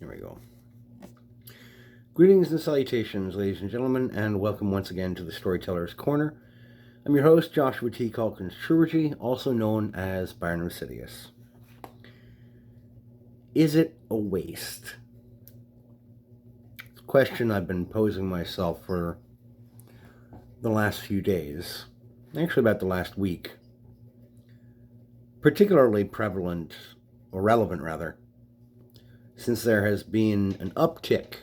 Here we go. Greetings and salutations, ladies and gentlemen, and welcome once again to the Storyteller's Corner. I'm your host, Joshua T Calkins-Treworgy, also known as Barnum Sidious. Is it a waste? It's a question I've been posing myself for the last few days, actually about the last week. Particularly prevalent, or relevant rather, since there has been an uptick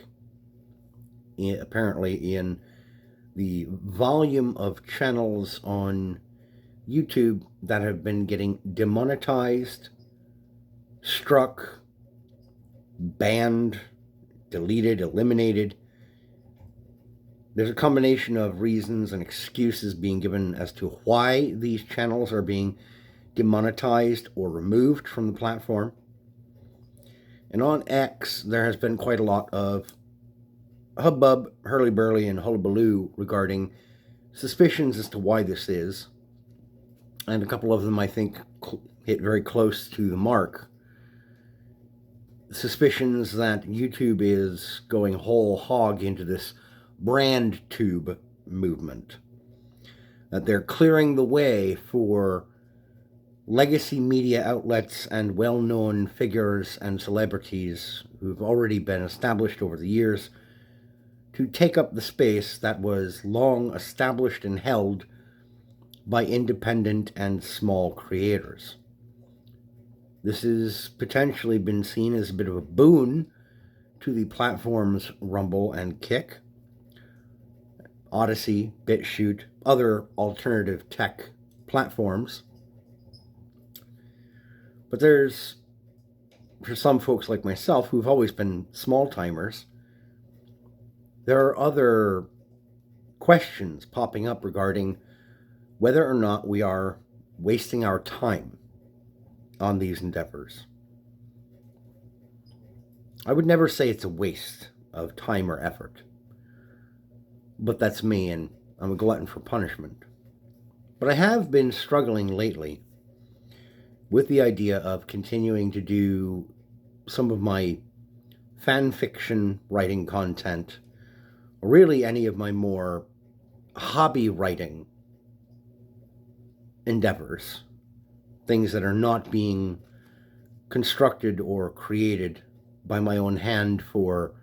apparently in the volume of channels on YouTube that have been getting demonetized, struck, banned, deleted, eliminated. There's a combination of reasons and excuses being given as to why these channels are being demonetized or removed from the platform. And on X, there has been quite a lot of hubbub, hurly-burly, and hullabaloo regarding suspicions as to why this is. And a couple of them, I think, hit very close to the mark. Suspicions that YouTube is going whole hog into this brand tube movement. That they're clearing the way for legacy media outlets and well-known figures and celebrities who've already been established over the years to take up the space that was long established and held by independent and small creators. This has potentially been seen as a bit of a boon to the platforms Rumble and Kick, Odyssey, BitChute, other alternative tech platforms. But there's, for some folks like myself who've always been small-timers, there are other questions popping up regarding whether or not we are wasting our time on these endeavors. I would never say it's a waste of time or effort, but that's me, and I'm a glutton for punishment. But I have been struggling lately with the idea of continuing to do some of my fan fiction writing content, or really any of my more hobby writing endeavors, things that are not being constructed or created by my own hand for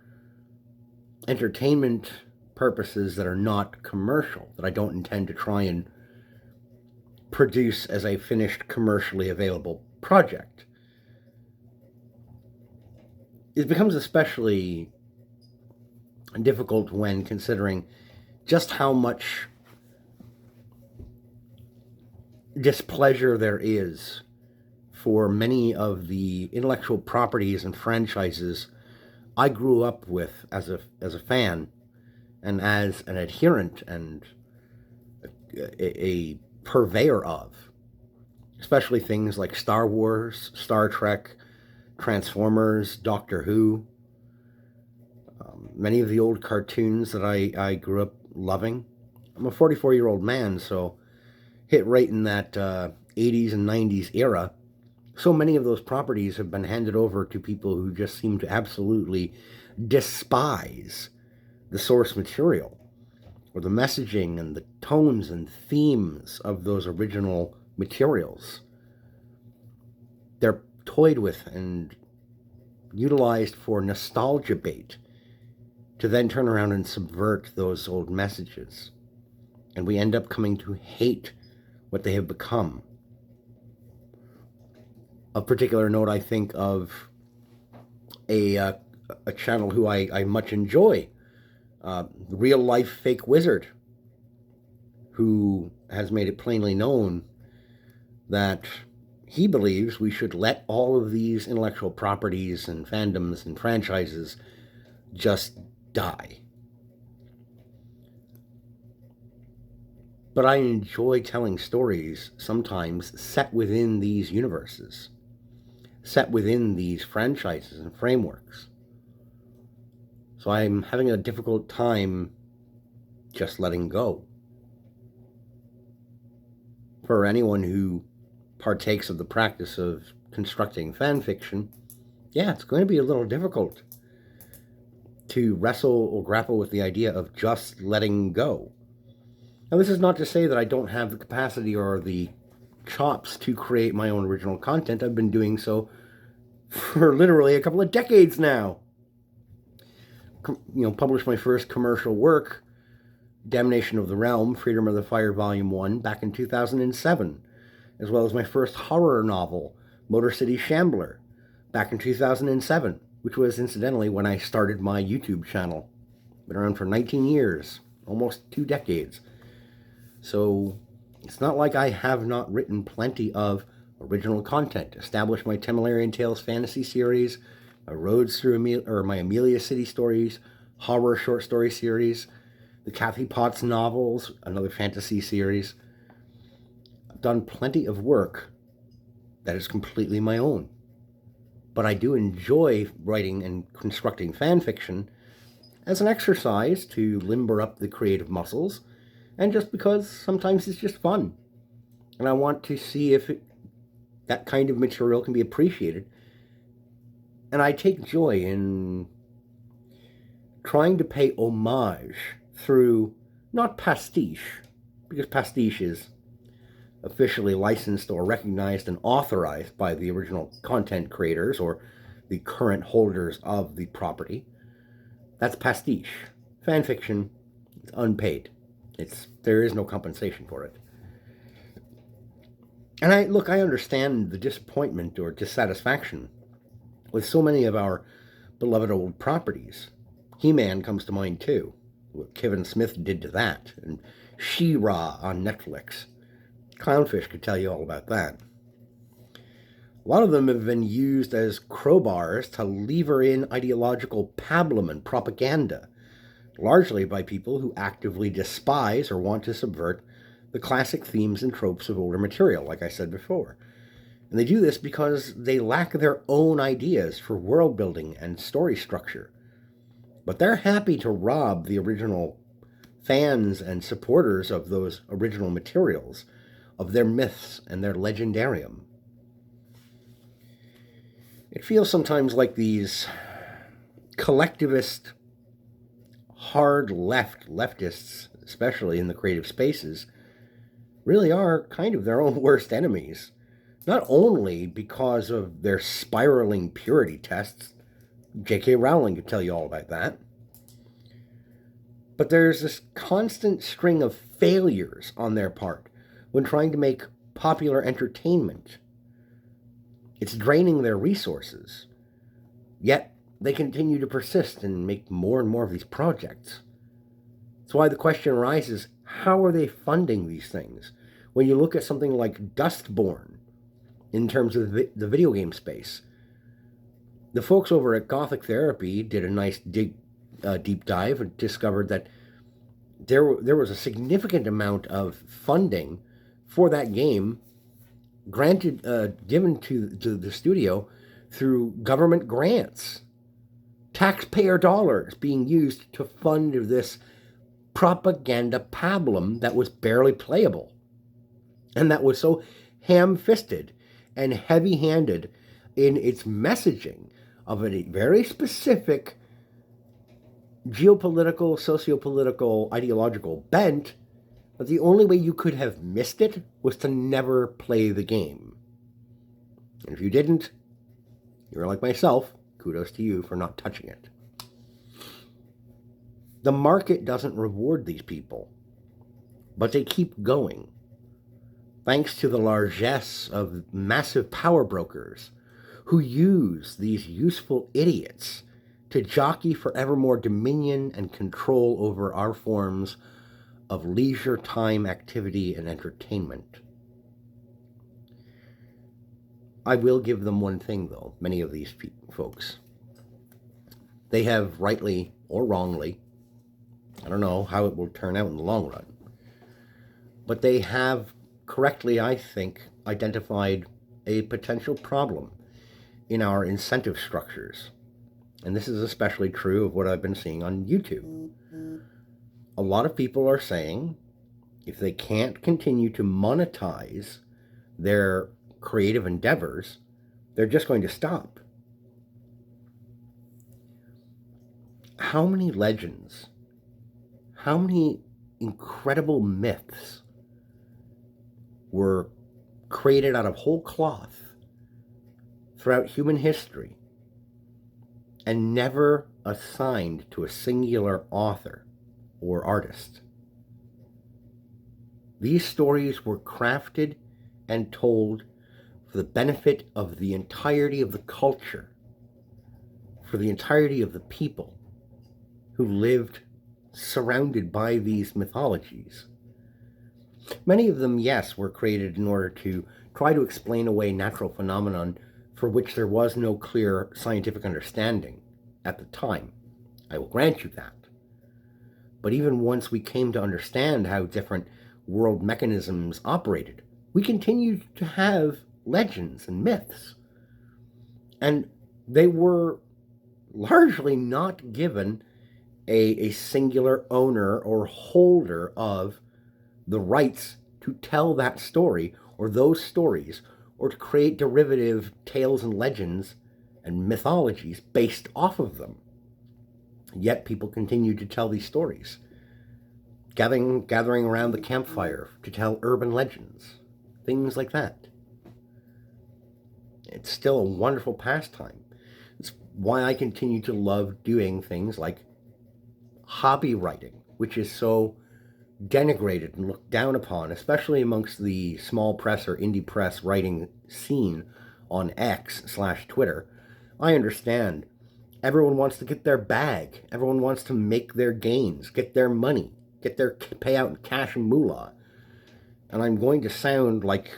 entertainment purposes that are not commercial, that I don't intend to try and produce as a finished commercially available project. It becomes especially difficult when considering just how much displeasure there is for many of the intellectual properties and franchises I grew up with as a fan and as an adherent and a purveyor of, especially things like Star Wars, Star Trek, Transformers, Doctor Who, many of the old cartoons that I grew up loving. I'm a 44-year-old man, so hit right in that 80s and 90s era. So many of those properties have been handed over to people who just seem to absolutely despise the source material or the messaging and the tones and themes of those original materials. They're toyed with and utilized for nostalgia bait to then turn around and subvert those old messages. And we end up coming to hate what they have become. Of particular note, I think of a channel who I much enjoy, Real Life Fake Wizard, who has made it plainly known that he believes we should let all of these intellectual properties and fandoms and franchises just die. But I enjoy telling stories sometimes set within these universes, set within these franchises and frameworks. So I'm having a difficult time just letting go. For anyone who partakes of the practice of constructing fan fiction, yeah, it's going to be a little difficult to wrestle or grapple with the idea of just letting go. Now, this is not to say that I don't have the capacity or the chops to create my own original content. I've been doing so for literally a couple of decades now. Published my first commercial work, Damnation of the Realm, Freedom of the Fire Volume 1, back in 2007, as well as my first horror novel, Motor City Shambler, back in 2007, which was incidentally when I started my YouTube channel. Been around for 19 years, almost 2 decades. So it's not like I have not written plenty of original content. Established my Temerian Tales fantasy series, my Roads Through my Amelia City stories, horror short story series, the Kathy Potts novels, another fantasy series. I've done plenty of work that is completely my own. But I do enjoy writing and constructing fan fiction as an exercise to limber up the creative muscles, and just because sometimes it's just fun. And I want to see if that kind of material can be appreciated. And I take joy in trying to pay homage through, not pastiche, because pastiche is officially licensed or recognized and authorized by the original content creators or the current holders of the property. That's pastiche. Fan fiction, it's unpaid. There is no compensation for it. And I understand the disappointment or dissatisfaction with so many of our beloved old properties. He-Man comes to mind too, what Kevin Smith did to that, and She-Ra on Netflix. Clownfish could tell you all about that. A lot of them have been used as crowbars to lever in ideological pablum and propaganda, largely by people who actively despise or want to subvert the classic themes and tropes of older material, like I said before. And they do this because they lack their own ideas for world building and story structure. But they're happy to rob the original fans and supporters of those original materials of their myths and their legendarium. It feels sometimes like these collectivist, hard leftists, especially in the creative spaces, really are kind of their own worst enemies. Not only because of their spiraling purity tests, J.K. Rowling could tell you all about that, but there's this constant string of failures on their part when trying to make popular entertainment. It's draining their resources, yet they continue to persist and make more and more of these projects. That's why the question arises, how are they funding these things? When you look at something like Dustborn, in terms of the video game space, the folks over at Gothic Therapy did a nice deep dive and discovered that there was a significant amount of funding for that game given to the studio through government grants, taxpayer dollars being used to fund this propaganda pablum that was barely playable, and that was so ham-fisted and heavy-handed in its messaging of a very specific geopolitical, sociopolitical, ideological bent, but the only way you could have missed it was to never play the game. And if you didn't, you're like myself, kudos to you for not touching it. The market doesn't reward these people, but they keep going, thanks to the largesse of massive power brokers who use these useful idiots to jockey for ever more dominion and control over our forms of leisure time activity and entertainment. I will give them one thing, though, many of these folks. They have rightly or wrongly, I don't know how it will turn out in the long run, but they have correctly, I think, identified a potential problem in our incentive structures. And this is especially true of what I've been seeing on YouTube. A lot of people are saying if they can't continue to monetize their creative endeavors, they're just going to stop. how many legends, how many incredible myths were created out of whole cloth throughout human history and never assigned to a singular author or artist. These stories were crafted and told for the benefit of the entirety of the culture, for the entirety of the people who lived surrounded by these mythologies. Many of them, yes, were created in order to try to explain away natural phenomenon for which there was no clear scientific understanding at the time. I will grant you that. But even once we came to understand how different world mechanisms operated, we continued to have legends and myths. And they were largely not given a singular owner or holder of the rights to tell that story or those stories, or to create derivative tales and legends and mythologies based off of them. Yet people continued to tell these stories, gathering around the campfire to tell urban legends, things like that. It's still a wonderful pastime. It's why I continue to love doing things like hobby writing, which is so denigrated and looked down upon, especially amongst the small press or indie press writing scene on X/Twitter. I understand. Everyone wants to get their bag. Everyone wants to make their gains, get their money, get their payout in cash and moolah. And I'm going to sound like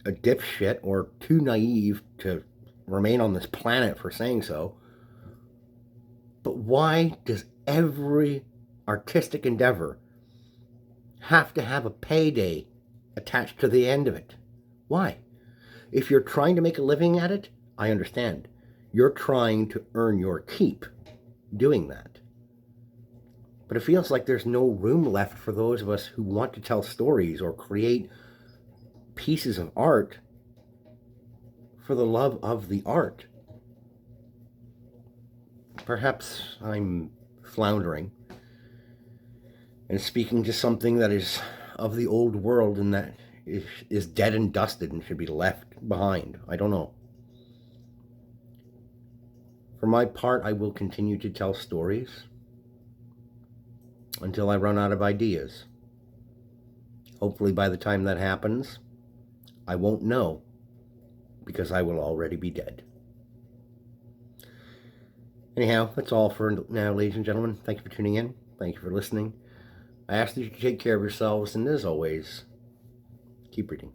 a dipshit or too naive to remain on this planet for saying so. But why does every artistic endeavor have to have a payday attached to the end of it? Why? If you're trying to make a living at it, I understand. You're trying to earn your keep doing that. But it feels like there's no room left for those of us who want to tell stories or create pieces of art for the love of the art. Perhaps I'm floundering and speaking to something that is of the old world and that is dead and dusted and should be left behind. I don't know. For my part, I will continue to tell stories until I run out of ideas. Hopefully by the time that happens, I won't know, because I will already be dead. Anyhow, that's all for now, ladies and gentlemen. Thank you for tuning in. Thank you for listening. I ask that you take care of yourselves, and as always, keep reading.